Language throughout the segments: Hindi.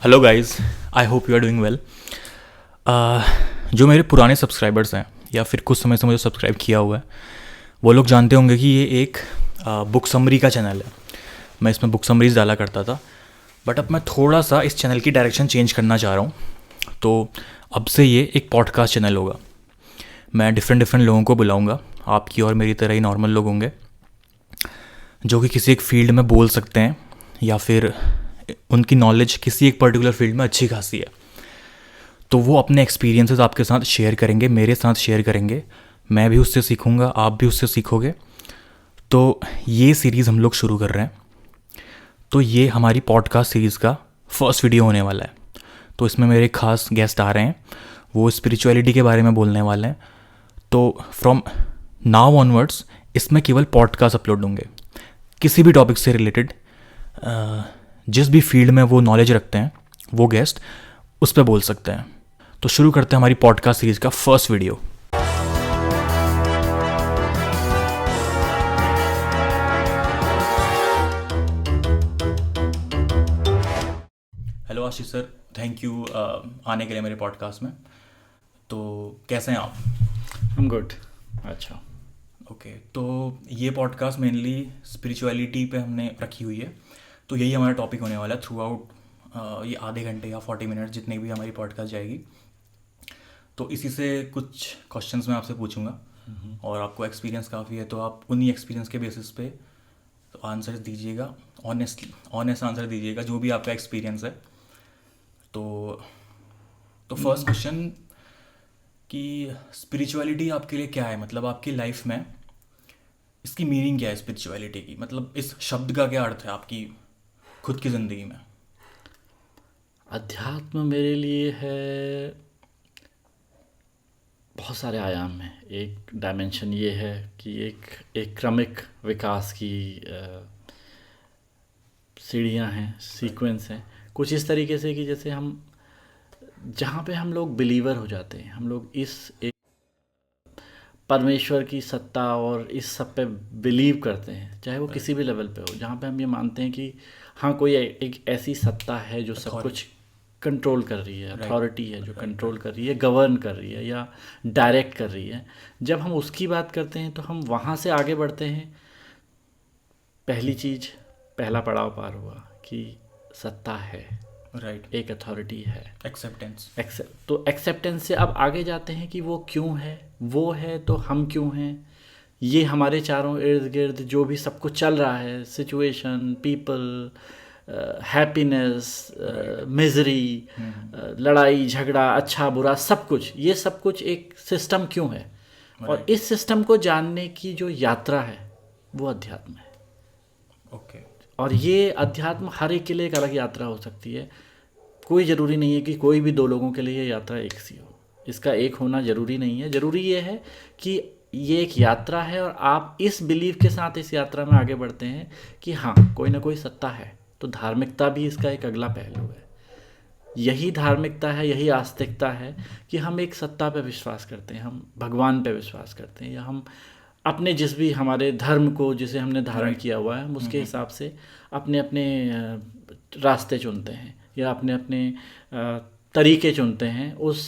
Hello guys, I hope you are doing well. जो मेरे पुराने सब्सक्राइबर्स हैं या फिर कुछ समय से मुझे सब्सक्राइब किया हुआ है, वो लोग जानते होंगे कि ये एक बुक समरी का चैनल है। मैं इसमें बुक समरीज डाला करता था, बट अब मैं थोड़ा सा इस चैनल की डायरेक्शन चेंज करना चाह रहा हूँ। तो अब से ये एक पॉडकास्ट चैनल होगा। मैं डिफरेंट लोगों को बुलाऊँगा, आपकी और मेरी तरह ही नॉर्मल लोग होंगे जो कि किसी एक फील्ड में बोल सकते हैं या फिर उनकी नॉलेज किसी एक पर्टिकुलर फील्ड में अच्छी खासी है। तो वो अपने एक्सपीरियंसेस आपके साथ शेयर करेंगे, मेरे साथ शेयर करेंगे। मैं भी उससे सीखूंगा, आप भी उससे सीखोगे। तो ये सीरीज़ हम लोग शुरू कर रहे हैं। तो ये हमारी पॉडकास्ट सीरीज़ का फर्स्ट वीडियो होने वाला है। तो इसमें मेरे खास गेस्ट आ रहे हैं, वो स्पिरिचुअलिटी के बारे में बोलने वाले हैं। तो फ्रॉम नाउ ऑनवर्ड्स इसमें केवल पॉडकास्ट अपलोड होंगे, किसी भी टॉपिक से रिलेटेड। जिस भी फील्ड में वो नॉलेज रखते हैं वो गेस्ट उस पर बोल सकते हैं। तो शुरू करते हैं हमारी पॉडकास्ट सीरीज़ का first video. Hello Ashish sir, thank you आने के लिए मेरे पॉडकास्ट में। तो कैसे हैं आप? I'm good. अच्छा। ओके, तो ये पॉडकास्ट मेनली स्पिरिचुअलिटी पे हमने रखी हुई है। तो यही हमारा टॉपिक होने वाला है थ्रू आउट ये आधे घंटे या 40 मिनट जितनी भी हमारी पॉडकास्ट जाएगी। तो इसी से कुछ क्वेश्चंस मैं आपसे पूछूंगा और आपको एक्सपीरियंस काफ़ी है, तो आप उन्हीं एक्सपीरियंस के बेसिस पे तो आंसर दीजिएगा, ऑनेस्ट आंसर दीजिएगा जो भी आपका एक्सपीरियंस है। तो फर्स्ट क्वेश्चन कि स्पिरिचुअलिटी आपके लिए क्या है, मतलब आपकी लाइफ में इसकी मीनिंग क्या है स्पिरिचुअलिटी की, मतलब इस शब्द का क्या अर्थ है आपकी खुद की ज़िंदगी में? अध्यात्म मेरे लिए है, बहुत सारे आयाम हैं। एक डायमेंशन ये है कि एक क्रमिक विकास की सीढ़ियाँ हैं, सीक्वेंस हैं। कुछ इस तरीके से कि जैसे हम जहाँ पे हम लोग बिलीवर हो जाते हैं, हम लोग इस एक परमेश्वर की सत्ता और इस सब पे बिलीव करते हैं, चाहे वो किसी भी लेवल पे हो, जहाँ पे हम ये मानते हैं कि हाँ कोई एक ऐसी सत्ता है जो सब कुछ कंट्रोल कर रही है, अथॉरिटी है जो कंट्रोल कर रही है, गवर्न कर रही है या डायरेक्ट कर रही है। जब हम उसकी बात करते हैं तो हम वहाँ से आगे बढ़ते हैं। पहली चीज़, पहला पड़ाव पार हुआ कि सत्ता है, राइट, एक अथॉरिटी है, एक्सेप्टेंस। तो एक्सेप्टेंस से अब आगे जाते हैं कि वो क्यों है, वो है तो हम क्यों हैं। ये हमारे चारों इर्द गिर्द जो भी सब कुछ चल रहा है, सिचुएशन, पीपल, हैप्पीनेस, मिजरी, लड़ाई झगड़ा, अच्छा बुरा, सब कुछ, ये सब कुछ एक सिस्टम क्यों है। और इस सिस्टम को जानने की जो यात्रा है वो अध्यात्म है। ओके। और ये अध्यात्म हर एक के लिए एक अलग यात्रा हो सकती है। कोई ज़रूरी नहीं है कि कोई भी दो लोगों के लिए ये यात्रा एक सी हो, इसका एक होना ज़रूरी नहीं है। ज़रूरी ये है कि ये एक यात्रा है और आप इस बिलीव के साथ इस यात्रा में आगे बढ़ते हैं कि हाँ कोई ना कोई सत्ता है। तो धार्मिकता भी इसका एक अगला पहलू है। यही धार्मिकता है, यही आस्तिकता है कि हम एक सत्ता पे विश्वास करते हैं, हम भगवान पे विश्वास करते हैं, या हम अपने जिस भी हमारे धर्म को जिसे हमने धारण किया हुआ है हम उसके हिसाब से अपने अपने रास्ते चुनते हैं या अपने अपने तरीके चुनते हैं उस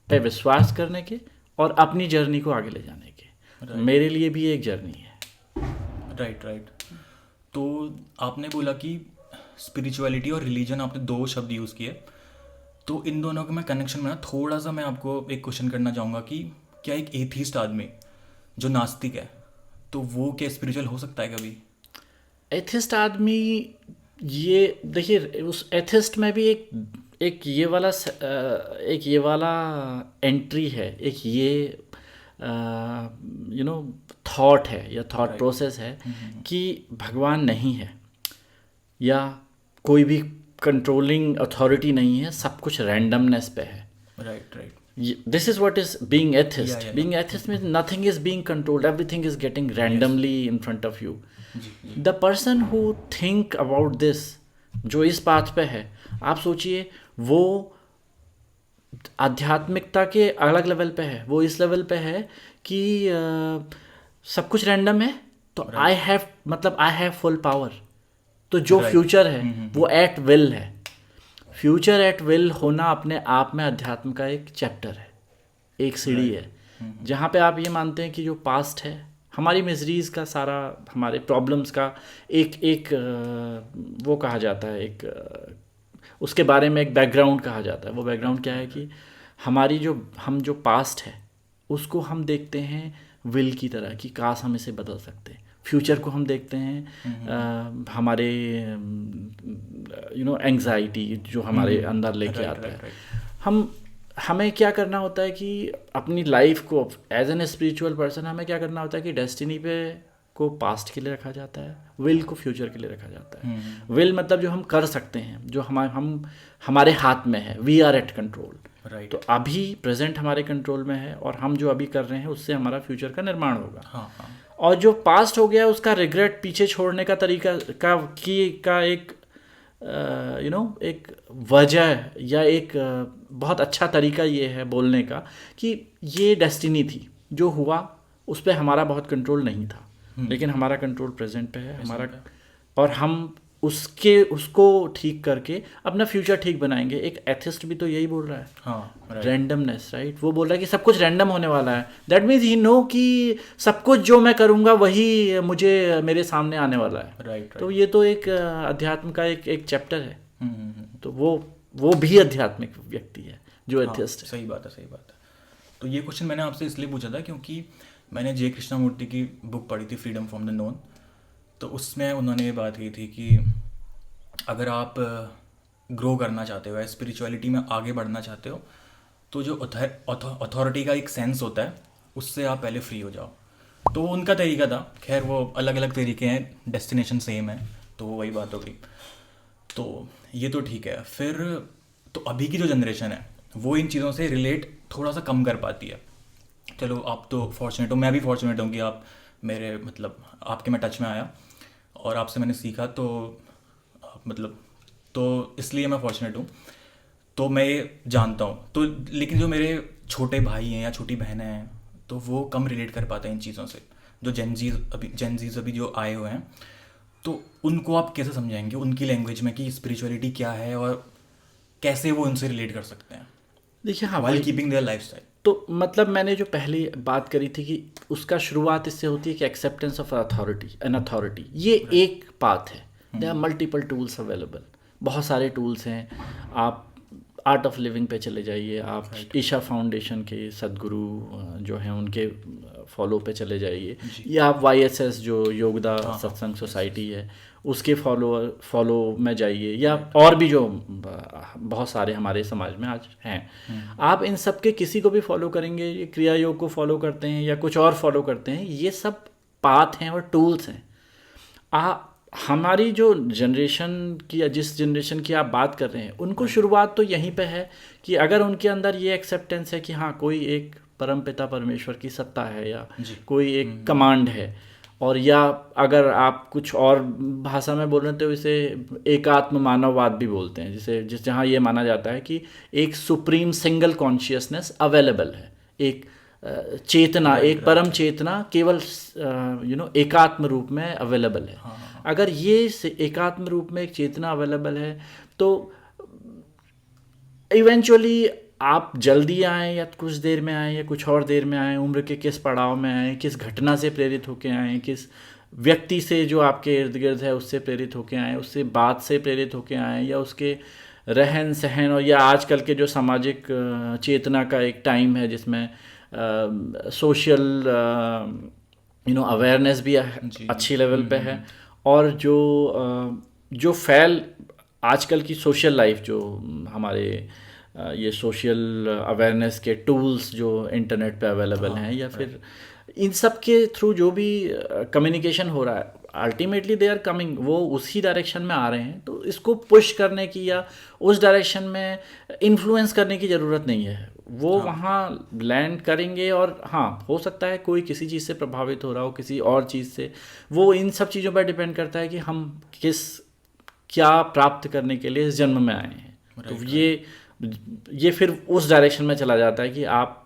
पे विश्वास करने के और अपनी जर्नी को आगे ले जाने के। मेरे लिए भी एक जर्नी है। राइट। तो आपने बोला कि स्पिरिचुअलिटी और रिलीजन, आपने दो शब्द यूज़ किए। तो इन दोनों का मैं कनेक्शन में थोड़ा सा मैं आपको एक क्वेश्चन करना चाहूँगा कि क्या एक एथीस्ट आदमी जो नास्तिक है, तो वो क्या स्पिरिचुअल हो सकता है कभी? एथिस्ट आदमी, ये देखिए उस एथिस्ट में भी एक ये वाला एंट्री है, एक ये थॉट है या थॉट प्रोसेस है कि भगवान नहीं है या कोई भी कंट्रोलिंग अथॉरिटी नहीं है, सब कुछ रैंडमनेस पे है। Right. This is what is being atheist. Being atheist means nothing is being controlled, everything is getting randomly in front of you. The person who think about this, जो इस पाथ पे है, आप सोचिए वो आध्यात्मिकता के अलग लेवल पे है, वो इस लेवल पे है कि सब कुछ रैंडम है तो आई हैव फुल पावर। तो जो फ्यूचर है वो एट विल है। फ्यूचर एट विल होना अपने आप में अध्यात्म का एक चैप्टर है, एक सीढ़ी है, जहाँ पे आप ये मानते हैं कि जो पास्ट है, हमारी मिजरीज़ का सारा, हमारे प्रॉब्लम्स का एक एक वो कहा जाता है, एक उसके बारे में एक बैकग्राउंड कहा जाता है। वो बैकग्राउंड क्या है कि हमारी हम जो पास्ट है उसको हम देखते हैं विल की तरह कि काश हम इसे बदल सकते हैं। फ्यूचर को हम देखते हैं हमारे एंग्जाइटी जो हमारे अंदर लेके आता है। हमें क्या करना होता है कि अपनी लाइफ को एज एन स्पिरिचुअल पर्सन हमें क्या करना होता है कि डेस्टिनी पे को पास्ट के लिए रखा जाता है, विल को फ्यूचर के लिए रखा जाता है। विल मतलब जो हम कर सकते हैं, जो हमारे हाथ में है, we are at control. Right. तो अभी प्रेजेंट हमारे कंट्रोल में है और हम जो अभी कर रहे हैं उससे हमारा फ्यूचर का निर्माण होगा। हाँ हाँ। और जो पास्ट हो गया उसका रिग्रेट पीछे छोड़ने का तरीका का एक एक वजह या एक बहुत अच्छा तरीका ये है बोलने का कि ये डेस्टिनी थी, जो हुआ उस पर हमारा बहुत कंट्रोल नहीं था, लेकिन हमारा कंट्रोल प्रेजेंट पे है हमारा, और हम उसको ठीक करके अपना फ्यूचर ठीक बनाएंगे। एक एथिस्ट भी तो यही बोल रहा है, हाँ, रैंडमनेस, राइट। वो बोल रहा है कि सब कुछ रैंडम होने वाला है। दैट मीन्स ही नो कि सब कुछ जो मैं करूँगा वही मुझे मेरे सामने आने वाला है। राइट। तो ये तो एक अध्यात्म का एक चैप्टर है। तो वो भी आध्यात्मिक व्यक्ति है जो एथिस्ट है। सही बात है, सही बात है। तो ये क्वेश्चन मैंने आपसे इसलिए पूछा था क्योंकि मैंने जे कृष्णमूर्ति की बुक पढ़ी थी, फ्रीडम फ्रॉम द नोन। तो उसमें उन्होंने ये बात की थी कि अगर आप ग्रो करना चाहते हो, स्पिरिचुअलिटी में आगे बढ़ना चाहते हो, तो जो अथॉरिटी का एक सेंस होता है उससे आप पहले फ्री हो जाओ। तो वो उनका तरीका था। खैर वो अलग अलग तरीके हैं, डेस्टिनेशन सेम है, तो वही बात हो गई। तो ये तो ठीक है। फिर तो अभी की जो जनरेशन है वो इन चीज़ों से रिलेट थोड़ा सा कम कर पाती है। चलो आप तो फॉर्चुनेट हो, मैं भी फॉर्चुनेट हूँ कि आप मेरे मतलब आपके मैं टच में आया और आपसे मैंने सीखा, तो मतलब तो इसलिए मैं फॉर्चुनेट हूँ। तो मैं ये जानता हूँ। तो लेकिन जो मेरे छोटे भाई हैं या छोटी बहनें हैं तो वो कम रिलेट कर पाते हैं इन चीज़ों से। जो जेनजीज अभी जो आए हुए हैं, तो उनको आप कैसे समझाएंगे उनकी लैंग्वेज में कि स्पिरिचुअलिटी क्या है और कैसे वो उनसे रिलेट कर सकते हैं? देखिए, हाँ, व्हाइल कीपिंग देयर लाइफस्टाइल। तो मतलब मैंने जो पहली बात करी थी कि उसका शुरुआत इससे होती है कि एक्सेप्टेंस ऑफ अथॉरिटी, ये एक पाथ है। There are multiple tools available, बहुत सारे टूल्स हैं। आप आर्ट ऑफ लिविंग पे चले जाइए, आप ईशा फाउंडेशन के सदगुरु जो हैं उनके फॉलो पे चले जाइए, या आप YSS जो योगदा सत्संग सोसाइटी है उसके फॉलो में जाइए, या और भी जो बहुत सारे हमारे समाज में आज हैं। आप इन सब के किसी को भी फॉलो करेंगे, ये क्रिया योग को फॉलो करते हैं या कुछ और फॉलो करते हैं, ये सब पाथ हैं और टूल्स हैं। हमारी जो जनरेशन की या जिस जनरेशन की आप बात कर रहे हैं उनको शुरुआत तो यहीं पे है कि अगर उनके अंदर ये एक्सेप्टेंस है कि हाँ कोई एक परमपिता परमेश्वर की सत्ता है या कोई एक कमांड है, और या अगर आप कुछ और भाषा में बोल रहे हैं तो इसे एकात्म मानववाद भी बोलते हैं, जहाँ ये माना जाता है कि एक सुप्रीम सिंगल कॉन्शियसनेस अवेलेबल है, एक चेतना, एक परम चेतना केवल एकात्म रूप में अवेलेबल है। अगर ये एकात्म रूप में एक चेतना अवेलेबल है तो इवेंचुअली आप जल्दी आएँ या कुछ देर में आएँ या कुछ और देर में आएँ, उम्र के किस पड़ाव में आएँ, किस घटना से प्रेरित होकर आएँ, किस व्यक्ति से जो आपके इर्द गिर्द है उससे प्रेरित होकर आएँ, उससे बात से प्रेरित होकर आएँ, या उसके रहन सहन, और या आजकल के जो सामाजिक चेतना का एक टाइम है जिसमें सोशल अवेयरनेस भी अच्छी लेवल पे है, और जो आजकल की सोशल लाइफ जो हमारे ये सोशल अवेयरनेस के टूल्स जो इंटरनेट पे अवेलेबल हैं, या फिर इन सब के थ्रू जो भी कम्युनिकेशन हो रहा है, अल्टीमेटली दे आर कमिंग, वो उसी डायरेक्शन में आ रहे हैं। तो इसको पुश करने की या उस डायरेक्शन में इन्फ्लुएंस करने की ज़रूरत नहीं है। वो वहाँ लैंड करेंगे, और हाँ हो सकता है कोई किसी चीज़ से प्रभावित हो रहा हो, किसी और चीज़ से। वो इन सब चीज़ों पर डिपेंड करता है कि हम क्या प्राप्त करने के लिए इस जन्म में आए हैं। तो ये फिर उस डायरेक्शन में चला जाता है कि आप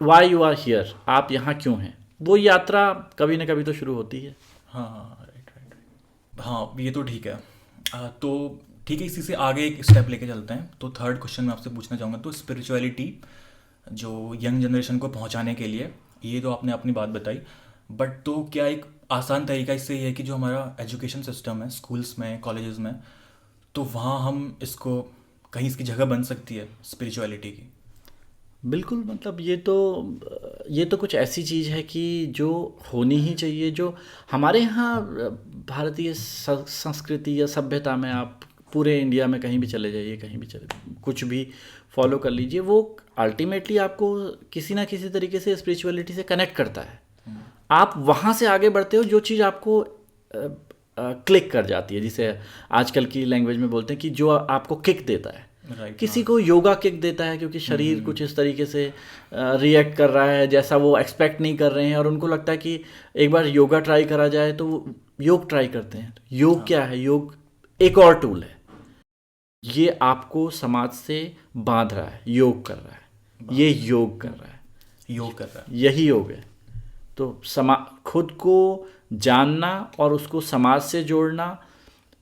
वाई यू आर हियर, आप यहाँ क्यों हैं। वो यात्रा कभी ना कभी तो शुरू होती है। हाँ, राइट। हाँ, ये तो ठीक है। तो ठीक है, इसी से आगे एक स्टेप लेके चलते हैं। तो थर्ड क्वेश्चन मैं आपसे पूछना चाहूँगा, तो स्पिरिचुअलिटी जो यंग जनरेशन को पहुँचाने के लिए, ये तो आपने अपनी बात बताई, बट तो क्या एक आसान तरीका इससे ये है कि जो हमारा एजुकेशन सिस्टम है स्कूल्स में, कॉलेजेस में, तो वहाँ हम इसको कहीं इसकी जगह बन सकती है स्पिरिचुअलिटी की? बिल्कुल, मतलब ये तो कुछ ऐसी चीज़ है कि जो होनी ही चाहिए, जो हमारे यहाँ भारतीय संस्कृति या सभ्यता में, आप पूरे इंडिया में कहीं भी चले जाइए, कहीं भी चले, कुछ भी फॉलो कर लीजिए, वो अल्टीमेटली आपको किसी ना किसी तरीके से स्पिरिचुअलिटी से कनेक्ट करता है। आप वहाँ से आगे बढ़ते हो, जो चीज़ आपको क्लिक कर जाती है, जिसे आजकल की लैंग्वेज में बोलते हैं कि जो आपको किक देता है। राइट। किसी को योगा किक देता है क्योंकि शरीर कुछ इस तरीके से रिएक्ट कर रहा है जैसा वो एक्सपेक्ट नहीं कर रहे हैं, और उनको लगता है कि एक बार योगा ट्राई करा जाए, तो वो योग ट्राई करते हैं। योग क्या है? योग एक और टूल है, ये आपको समाज से बांध रहा है, योग कर रहा है, ये योग कर रहा है, योग कर रहा है। यही योग है। तो खुद को जानना और उसको समाज से जोड़ना,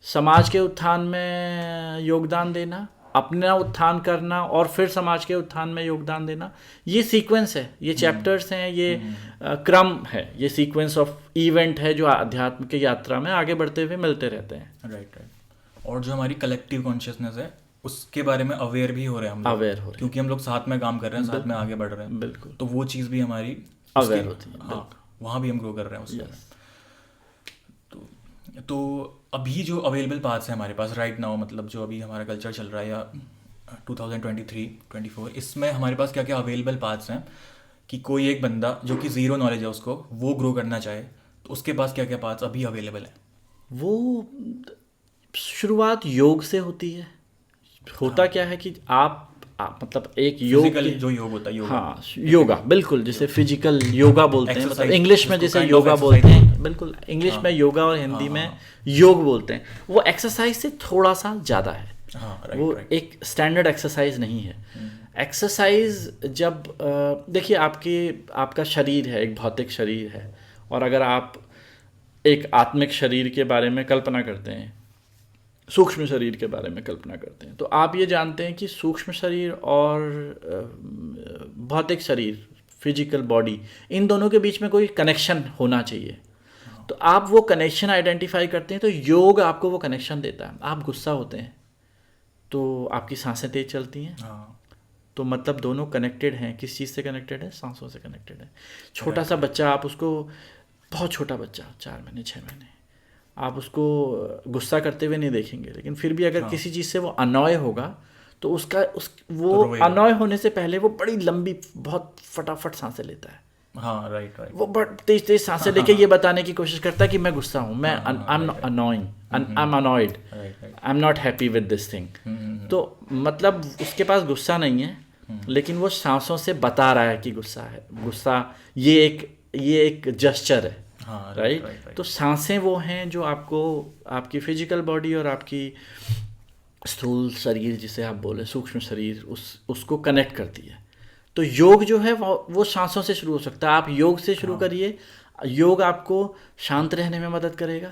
समाज के उत्थान में योगदान देना, अपना उत्थान करना और फिर समाज के उत्थान में योगदान देना, ये सीक्वेंस है, ये चैप्टर्स हैं, ये क्रम है, ये सीक्वेंस ऑफ इवेंट है जो आध्यात्म की यात्रा में आगे बढ़ते हुए मिलते रहते हैं। Right right. और जो हमारी कलेक्टिव कॉन्शियसनेस है उसके बारे में अवेयर भी हो रहे हैं हम लोग, अवेयर हो रहे हैं, क्योंकि हम लोग साथ में काम कर रहे हैं, साथ में आगे बढ़ रहे हैं। बिल्कुल, तो वो चीज़ भी हमारी अवेयर होती है। हाँ, वहाँ भी हम ग्रो कर रहे हैं उसमें। तो अभी जो अवेलेबल पाथ्स हैं हमारे पास राइट नाउ, मतलब जो अभी हमारा कल्चर चल रहा है या 2023-24, इसमें हमारे पास क्या क्या अवेलेबल पाथ्स हैं कि कोई एक बंदा जो कि ज़ीरो नॉलेज है उसको वो ग्रो करना चाहे, तो उसके पास क्या क्या पाथ्स अभी अवेलेबल हैं? वो शुरुआत योग से होती है। होता क्या है कि आप मतलब एक योग जो योग होता है, योगा। हाँ, योगा, बिल्कुल, जिसे फिजिकल योगा बोलते हैं, मतलब इंग्लिश में जिसे kind of योगा बोलते exercise हैं, बिल्कुल, इंग्लिश में योगा और हिंदी में योग बोलते हैं। वो एक्सरसाइज से थोड़ा सा ज़्यादा है। वो एक स्टैंडर्ड एक्सरसाइज नहीं है। एक्सरसाइज जब देखिए, आपका शरीर है, एक भौतिक शरीर है, और अगर आप एक आत्मिक शरीर के बारे में कल्पना करते हैं, सूक्ष्म शरीर के बारे में कल्पना करते हैं, तो आप ये जानते हैं कि सूक्ष्म शरीर और भौतिक शरीर, फिजिकल बॉडी, इन दोनों के बीच में कोई कनेक्शन होना चाहिए। तो आप वो कनेक्शन आइडेंटिफाई करते हैं, तो योग आपको वो कनेक्शन देता है। आप गुस्सा होते हैं तो आपकी सांसें तेज चलती हैं, तो मतलब दोनों कनेक्टेड हैं। किस चीज़ से कनेक्टेड है? सांसों से कनेक्टेड है। छोटा सा बच्चा, आप उसको, बहुत छोटा बच्चा, 4 महीने 6 महीने, आप उसको गुस्सा करते हुए नहीं देखेंगे, लेकिन फिर भी अगर किसी चीज़ से वो अनॉय होगा तो वो अनॉय होने से पहले वो बड़ी लंबी, बहुत फटाफट सांसें लेता है। हाँ, राइट राइट। वो बड़ी तेज तेज सांसें लेके ये बताने की कोशिश करता है कि मैं गुस्सा हूँ, मैं I am annoying, I am annoyed, I am not happy with this thing. तो मतलब उसके पास गुस्सा नहीं है, लेकिन वो सांसों से बता रहा है कि गुस्सा है। गुस्सा ये एक जेस्चर है। हाँ, राइट। तो सांसें वो हैं जो आपको, आपकी फिजिकल बॉडी और आपकी स्थूल शरीर, जिसे आप बोले सूक्ष्म शरीर, उसको कनेक्ट करती है। तो योग जो है वो सांसों से शुरू हो सकता है। आप योग से शुरू करिए। योग आपको शांत रहने में मदद करेगा।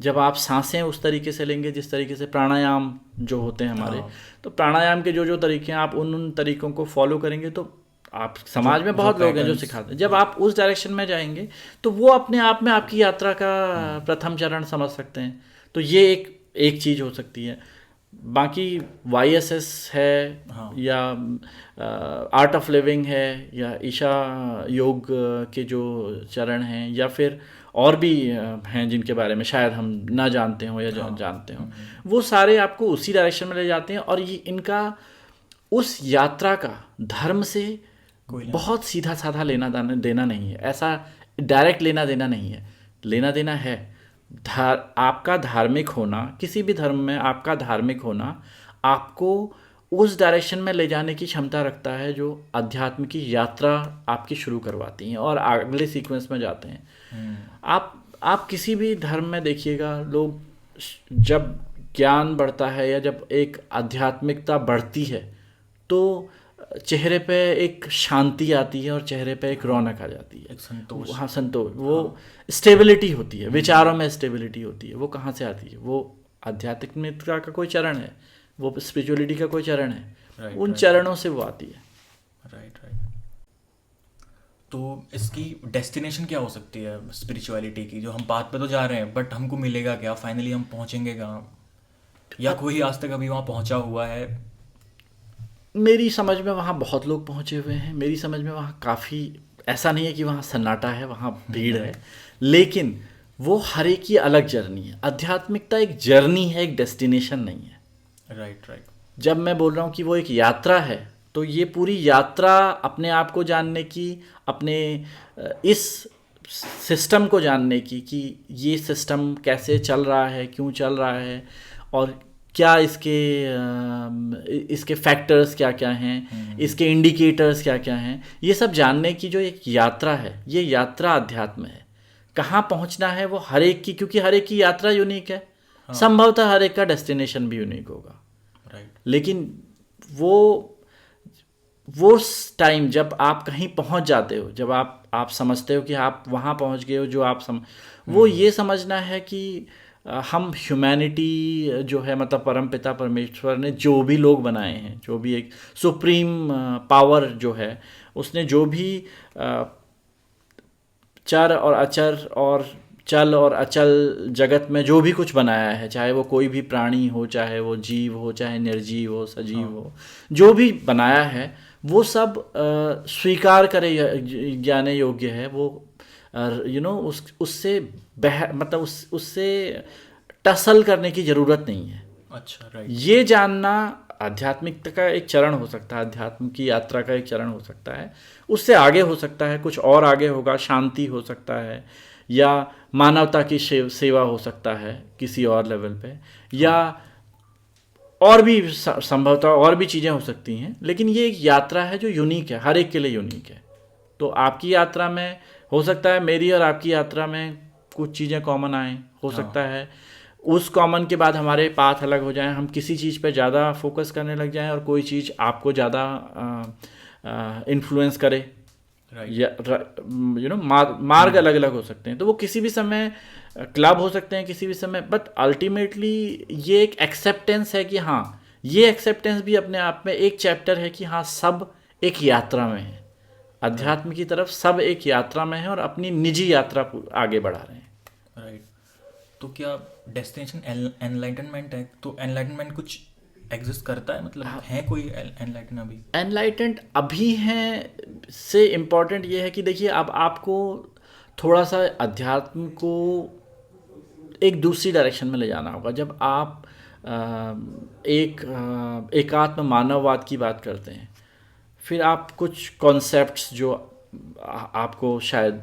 जब आप सांसें उस तरीके से लेंगे जिस तरीके से प्राणायाम जो होते हैं हमारे, तो प्राणायाम के जो तरीके हैं, आप उन तरीकों को फॉलो करेंगे, तो आप समाज में बहुत लोग हैं जो सिखाते हैं। जब आप उस डायरेक्शन में जाएंगे तो वो अपने आप में आपकी यात्रा का प्रथम चरण समझ सकते हैं। तो ये एक चीज़ हो सकती है। बाकी YSS है, या आर्ट ऑफ लिविंग है, या ईशा योग के जो चरण हैं, या फिर और भी हैं जिनके बारे में शायद हम ना जानते हों या जानते हों, वो सारे आपको उसी डायरेक्शन में ले जाते हैं। और ये इनका उस यात्रा का धर्म से बहुत सीधा साधा लेना देना नहीं है। ऐसा डायरेक्ट लेना देना नहीं है। लेना देना है आपका धार्मिक होना, किसी भी धर्म में आपका धार्मिक होना आपको उस डायरेक्शन में ले जाने की क्षमता रखता है जो अध्यात्म की यात्रा आपकी शुरू करवाती हैं और अगले सीक्वेंस में जाते हैं। आप किसी भी धर्म में देखिएगा, लोग जब ज्ञान बढ़ता है या जब एक आध्यात्मिकता बढ़ती है तो चेहरे पे एक शांति आती है और चेहरे पे एक रौनक आ जाती है, संतोष। संतोष। वो स्टेबिलिटी होती है, विचारों में स्टेबिलिटी होती है। वो कहाँ से आती है? वो आध्यात्मिकता का कोई चरण है, वो स्पिरिचुअलिटी का कोई चरण है, Right, उन right. चरणों से वो आती है। Right right. तो इसकी डेस्टिनेशन क्या हो सकती है स्पिरिचुअलिटी की? जो हम बात पे तो जा रहे हैं, बट हमको मिलेगा क्या फाइनली? हम पहुंचेंगे कहाँ? या कोई आज तक अभी वहाँ पहुंचा हुआ है? मेरी समझ में वहाँ बहुत लोग पहुँचे हुए हैं, मेरी समझ में वहाँ काफ़ी, ऐसा नहीं है कि वहाँ सन्नाटा है, वहाँ भीड़ है, लेकिन वो हर एक की अलग जर्नी है। आध्यात्मिकता एक जर्नी है, एक डेस्टिनेशन नहीं है। Right right. जब मैं बोल रहा हूँ कि वो एक यात्रा है, तो ये पूरी यात्रा अपने आप को जानने की, अपने इस सिस्टम को जानने की कि ये सिस्टम कैसे चल रहा है, क्यों चल रहा है, और क्या इसके फैक्टर्स क्या क्या हैं, इसके इंडिकेटर्स क्या क्या हैं, ये सब जानने की जो एक यात्रा है, ये यात्रा अध्यात्म है। कहाँ पहुँचना है वो हर एक की, क्योंकि हर एक की यात्रा यूनिक है। संभवतः हर एक का डेस्टिनेशन भी यूनिक होगा। राइट। लेकिन वो टाइम जब आप कहीं पहुंच जाते हो, जब आप समझते हो कि आप वहाँ पहुंच गए हो, जो आप वो ये समझना है कि हम ह्यूमैनिटी जो है, मतलब परमपिता परमेश्वर ने जो भी लोग बनाए हैं, जो भी एक सुप्रीम पावर जो है, उसने जो भी चर और अचर और चल और अचल जगत में जो भी कुछ बनाया है, चाहे वो कोई भी प्राणी हो, चाहे वो जीव हो, चाहे निर्जीव हो, सजीव हो, जो भी बनाया है वो सब स्वीकार करे ज्ञाने योग्य है। वो उससे मतलब उससे टसल करने की ज़रूरत नहीं है। अच्छा, राइट। ये जानना आध्यात्मिकता का एक चरण हो सकता है, अध्यात्म की यात्रा का एक चरण हो सकता है। उससे आगे हो सकता है, कुछ और आगे होगा, शांति हो सकता है, या मानवता की सेवा हो सकता है किसी और लेवल पे, या और भी संभवतः और भी चीज़ें हो सकती हैं। लेकिन ये एक यात्रा है जो यूनिक है, हर एक के लिए यूनिक है। तो आपकी यात्रा में हो सकता है, मेरी और आपकी यात्रा में कुछ चीज़ें कॉमन आएँ, हो सकता है उस कॉमन के बाद हमारे पाथ अलग हो जाएं, हम किसी चीज़ पे ज़्यादा फोकस करने लग जाएं और कोई चीज़ आपको ज़्यादा इन्फ्लुएंस करे, या मार्ग अलग अलग हो सकते हैं। तो वो किसी भी समय क्लब हो सकते हैं, किसी भी समय, बट अल्टीमेटली ये एक एक्सेप्टेंस है कि हाँ, ये एक्सेप्टेंस भी अपने आप में एक चैप्टर है कि हाँ, सब एक यात्रा में है, अध्यात्म की तरफ सब एक यात्रा में है और अपनी निजी यात्रा आगे बढ़ा रहे हैं। राइट। तो क्या डेस्टिनेशन एनलाइटनमेंट है? तो एनलाइटनमेंट कुछ एग्जिस्ट करता है, मतलब है कोई एनलाइटन अभी? एनलाइटेंड अभी हैं से इम्पॉर्टेंट ये है कि देखिए, अब आपको थोड़ा सा अध्यात्म को एक दूसरी डायरेक्शन में ले जाना होगा। जब आप एकात्म मानववाद की बात करते हैं, फिर आप कुछ कॉन्सेप्ट्स जो आपको शायद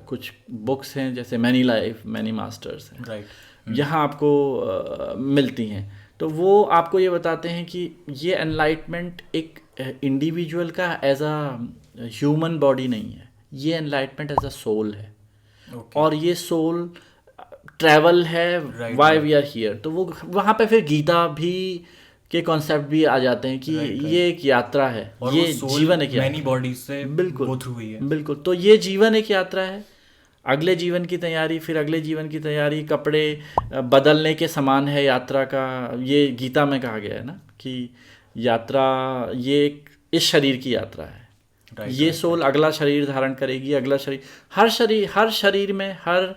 कुछ बुक्स हैं जैसे मैनी लाइफ मैनी मास्टर्स हैं, राइट, यहाँ आपको मिलती हैं, तो वो आपको ये बताते हैं कि ये एनलाइटमेंट एक इंडिविजुअल का एज अ ह्यूमन बॉडी नहीं है, ये एनलाइटमेंट एज अ सोल है। okay. और ये सोल ट्रैवल है, वाई वी आर हियर। तो वो वहाँ पे फिर गीता भी के कॉन्सेप्ट भी आ जाते हैं कि ये एक यात्रा है, और ये जीवन एक मैनी बॉडीज से बिल्कुल गो थ्रू हुई है। बिल्कुल, तो ये जीवन एक यात्रा है, अगले जीवन की तैयारी, फिर अगले जीवन की तैयारी, कपड़े बदलने के समान है यात्रा का। ये गीता में कहा गया है ना कि यात्रा ये एक इस शरीर की यात्रा है। ये सोल अगला शरीर धारण करेगी, अगला शरीर, हर शरीर में, हर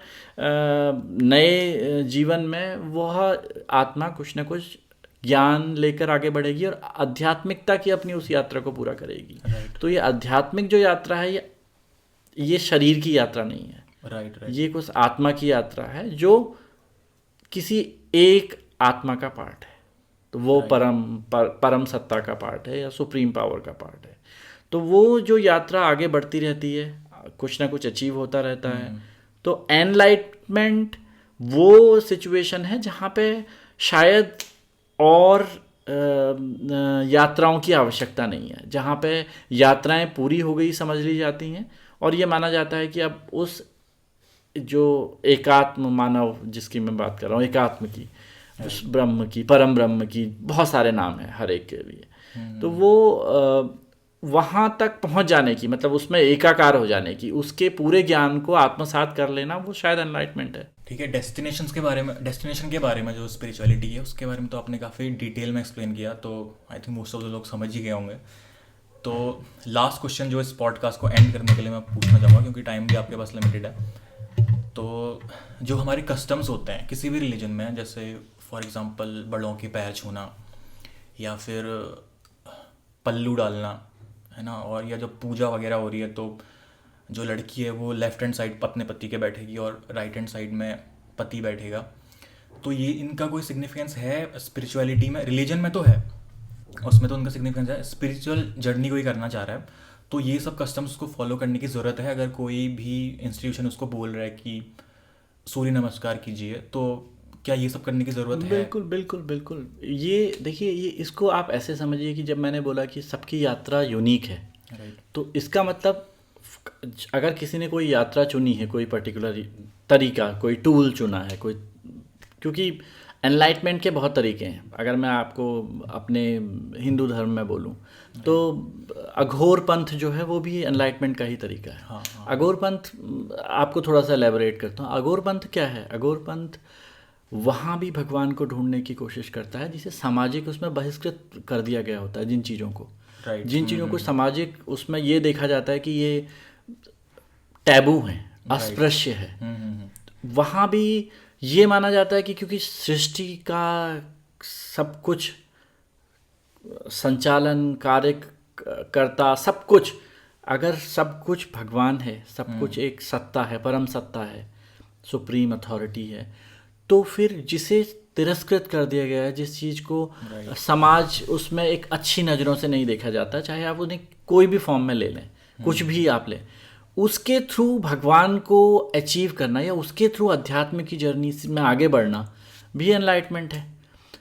नए जीवन में वह आत्मा कुछ न कुछ ज्ञान लेकर आगे बढ़ेगी और आध्यात्मिकता की अपनी उस यात्रा को पूरा करेगी। तो ये आध्यात्मिक जो यात्रा है, ये शरीर की यात्रा नहीं है, ये कुछ आत्मा की यात्रा है जो किसी एक आत्मा का पार्ट है। तो वो परम सत्ता का पार्ट है या सुप्रीम पावर का पार्ट है। तो वो जो यात्रा आगे बढ़ती रहती है, कुछ ना कुछ अचीव होता रहता है। तो एनलाइटमेंट वो सिचुएशन है जहाँ पे शायद और यात्राओं की आवश्यकता नहीं है, जहाँ पे यात्राएं पूरी हो गई समझ ली जाती हैं और ये माना जाता है कि अब उस जो एकात्म मानव जिसकी मैं बात कर रहा हूँ, एकात्म की, उस ब्रह्म की, परम ब्रह्म की बहुत सारे नाम हैं हर एक के लिए, तो वो वहाँ तक पहुँच जाने की, मतलब उसमें एकाकार हो जाने की, उसके पूरे ज्ञान को आत्मसात कर लेना, वो शायद एनलाइटमेंट है। ठीक है, डेस्टिनेशन के बारे में जो स्पिरिचुअलिटी है उसके बारे में तो आपने काफ़ी डिटेल में एक्सप्लेन किया, तो I think most of the लोग समझ ही गए होंगे। तो लास्ट क्वेश्चन जो इस पॉडकास्ट को एंड करने के लिए मैं पूछना चाहूँगा, क्योंकि टाइम भी आपके पास लिमिटेड है, तो जो हमारे कस्टम्स होते हैं किसी भी रिलीजन में, जैसे फॉर एग्जांपल बड़ों के पैर छूना या फिर पल्लू डालना, है ना, और या जब पूजा वगैरह हो रही है तो जो लड़की है वो लेफ्ट हैंड साइड अपने पति के बैठेगी और राइट हैंड साइड में पति बैठेगा, तो ये इनका कोई सिग्निफिकेंस है स्पिरिचुअलिटी में? रिलीजन में तो है, उसमें तो उनका सिग्निफिकेंस है। स्पिरिचुअल जर्नी कोई करना चाह रहा है तो ये सब कस्टम्स उसको फॉलो करने की ज़रूरत है? अगर कोई भी इंस्टीट्यूशन उसको बोल रहा है कि सूर्य नमस्कार कीजिए, तो क्या ये सब करने की ज़रूरत है? बिल्कुल बिल्कुल बिल्कुल। ये देखिए, ये इसको आप ऐसे समझिए कि जब मैंने बोला कि सबकी यात्रा यूनिक है, राइट। तो इसका मतलब अगर किसी ने कोई यात्रा चुनी है, कोई पर्टिकुलर तरीका, कोई टूल चुना है, कोई, क्योंकि एनलाइटमेंट के बहुत तरीके हैं। अगर मैं आपको अपने हिंदू धर्म में बोलूं तो अघोर पंथ जो है वो भी एनलाइटमेंट का ही तरीका है। हाँ, हाँ। अघोर पंथ, आपको थोड़ा सा एलेबोरेट करता हूँ। अघोर पंथ क्या है? अघोर पंथ वहाँ भी भगवान को ढूंढने की कोशिश करता है जिसे सामाजिक उसमें बहिष्कृत कर दिया गया होता है। जिन चीज़ों को राइट। जिन चीज़ों को सामाजिक उसमें ये देखा जाता है कि ये टैबू है, अस्पृश्य है, वहाँ भी ये माना जाता है कि क्योंकि सृष्टि का सब कुछ संचालन, कार्य करता, सब कुछ, अगर सब कुछ भगवान है, सब कुछ एक सत्ता है, परम सत्ता है, सुप्रीम अथॉरिटी है, तो फिर जिसे तिरस्कृत कर दिया गया है, जिस चीज़ को समाज उसमें एक अच्छी नज़रों से नहीं देखा जाता, चाहे आप उन्हें कोई भी फॉर्म में ले लें, कुछ भी आप लें, उसके थ्रू भगवान को अचीव करना या उसके थ्रू अध्यात्म की जर्नी में आगे बढ़ना भी एनलाइटमेंट है।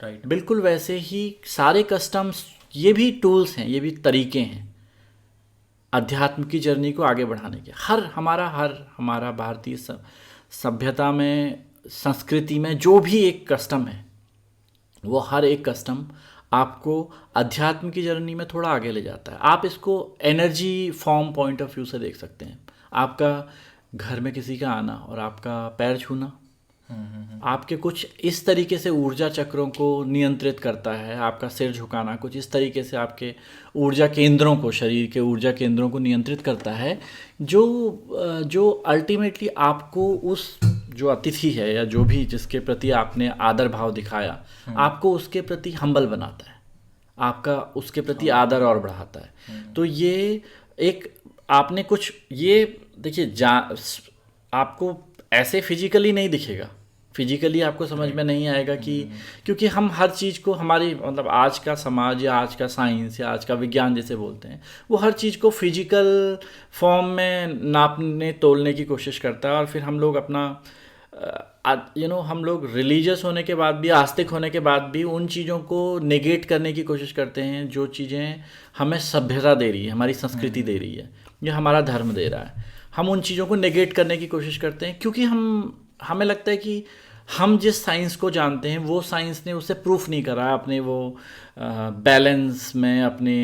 राइट। बिल्कुल वैसे ही सारे कस्टम्स, ये भी टूल्स हैं, ये भी तरीके हैं अध्यात्म की जर्नी को आगे बढ़ाने के। हमारा भारतीय सभ्यता में, संस्कृति में जो भी एक कस्टम है, वो हर एक कस्टम आपको अध्यात्म की जर्नी में थोड़ा आगे ले जाता है। आप इसको energy form point of view से देख सकते हैं। आपका घर में किसी का आना और आपका पैर छूना आपके कुछ इस तरीके से ऊर्जा चक्रों को नियंत्रित करता है। आपका सिर झुकाना कुछ इस तरीके से आपके ऊर्जा केंद्रों को, शरीर के ऊर्जा केंद्रों को नियंत्रित करता है, जो अल्टीमेटली आपको उस जो अतिथि है या जो भी जिसके प्रति आपने आदर भाव दिखाया, आपको उसके प्रति हम्बल बनाता है, आपका उसके प्रति आदर और बढ़ाता है। तो ये एक आपने कुछ, ये देखिए, आपको ऐसे फिजिकली नहीं दिखेगा, फिजिकली आपको समझ में नहीं आएगा कि, क्योंकि हम हर चीज़ को, हमारी मतलब आज का समाज या आज का साइंस या आज का विज्ञान जिसे बोलते हैं, वो हर चीज़ को फिजिकल फॉर्म में नापने तोलने की कोशिश करता है। और फिर हम लोग अपना हम लोग रिलीजियस होने के बाद भी, आस्तिक होने के बाद भी उन चीज़ों को नेगेट करने की कोशिश करते हैं जो चीज़ें हमें सभ्यता दे रही है, हमारी संस्कृति दे रही है या हमारा धर्म दे रहा है। हम उन चीज़ों को नेगेट करने की कोशिश करते हैं क्योंकि हमें लगता है कि हम जिस साइंस को जानते हैं वो साइंस ने उसे प्रूफ नहीं करा है अपने वो बैलेंस में, अपने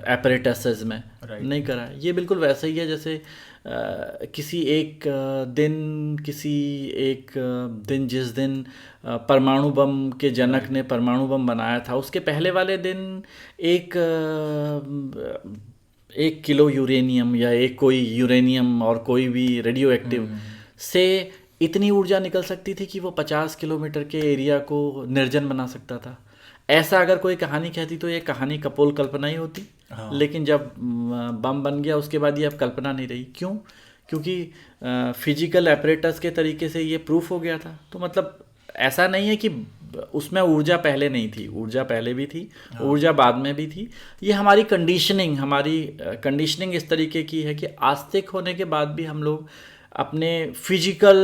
एपरेटसेस में नहीं करा है। ये बिल्कुल वैसा ही है जैसे किसी एक दिन जिस दिन परमाणु बम के जनक ने परमाणु बम बनाया था, उसके पहले वाले दिन 1 किलो यूरेनियम या कोई यूरेनियम और कोई भी रेडियो एक्टिव से इतनी ऊर्जा निकल सकती थी कि वो 50 किलोमीटर के एरिया को निर्जन बना सकता था। ऐसा अगर कोई कहानी कहती तो ये कहानी कपोल कल्पना ही होती। लेकिन जब बम बन गया उसके बाद ये अब कल्पना नहीं रही। क्यों? क्योंकि फिजिकल एपरेटस के तरीके से ये प्रूफ हो गया था। तो मतलब ऐसा नहीं है कि उसमें ऊर्जा पहले नहीं थी, ऊर्जा पहले भी थी, ऊर्जा बाद में भी थी। ये हमारी कंडीशनिंग इस तरीके की है कि आस्तिक होने के बाद भी हम लोग अपने फिजिकल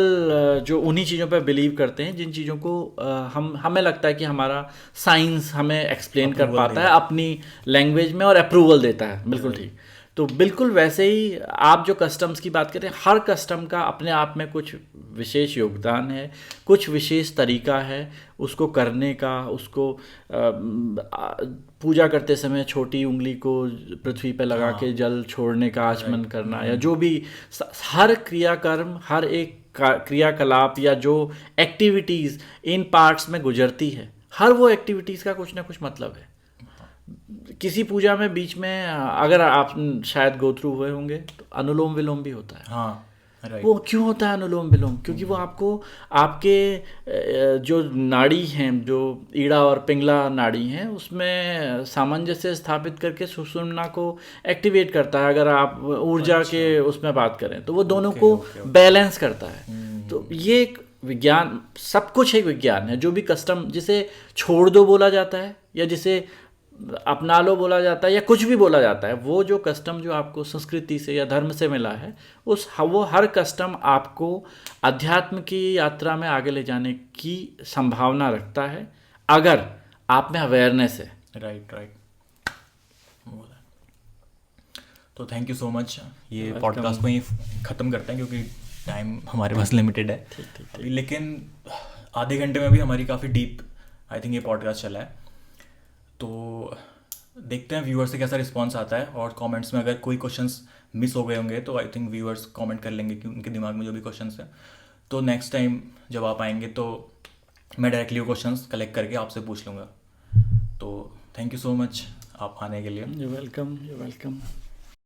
जो उन्हीं चीज़ों पर बिलीव करते हैं जिन चीज़ों को हमें लगता है कि हमारा साइंस हमें एक्सप्लेन कर पाता है अपनी लैंग्वेज में और अप्रूवल देता है। बिल्कुल ठीक। तो बिल्कुल वैसे ही आप जो कस्टम्स की बात करते हैं, हर कस्टम का अपने आप में कुछ विशेष योगदान है, कुछ विशेष तरीका है उसको करने का। उसको पूजा करते समय छोटी उंगली को पृथ्वी पर लगा के जल छोड़ने का आचमन करना, या जो भी हर क्रियाकर्म, हर एक क्रियाकलाप या जो एक्टिविटीज़ इन पार्ट्स में गुजरती है, हर वो एक्टिविटीज़ का कुछ ना कुछ मतलब है। किसी पूजा में बीच में अगर आप शायद गो थ्रू हुए होंगे तो अनुलोम विलोम भी होता है। हाँ राइट। वो क्यों होता है अनुलोम विलोम? क्योंकि वो आपको आपके जो नाड़ी हैं, जो ईड़ा और पिंगला नाड़ी हैं, उसमें सामंजस्य स्थापित करके सुषुम्ना को एक्टिवेट करता है। अगर आप ऊर्जा के उसमें बात करें तो वो दोनों को बैलेंस करता है। तो ये एक विज्ञान, सब कुछ एक विज्ञान है। जो भी कस्टम, जिसे छोड़ दो बोला जाता है या जिसे अपना लो बोला जाता है या कुछ भी बोला जाता है, वो जो कस्टम जो आपको संस्कृति से या धर्म से मिला है, वो हर कस्टम आपको अध्यात्म की यात्रा में आगे ले जाने की संभावना रखता है, अगर आप में अवेयरनेस है। राइट। तो थैंक यू सो मच। ये पॉडकास्ट को ही ख़त्म करते हैं क्योंकि टाइम हमारे पास लिमिटेड है। ठीक। लेकिन आधे घंटे में भी हमारी काफ़ी डीप आई थिंक ये पॉडकास्ट चला है। तो देखते हैं व्यूअर्स से कैसा रिस्पांस आता है, और कमेंट्स में अगर कोई क्वेश्चंस मिस हो गए होंगे तो आई थिंक व्यूअर्स कमेंट कर लेंगे कि उनके दिमाग में जो भी क्वेश्चंस हैं। तो नेक्स्ट टाइम जब आप आएंगे तो मैं डायरेक्टली वो क्वेश्चंस कलेक्ट करके आपसे पूछ लूँगा। तो थैंक यू सो मच आप आने के लिए। You welcome.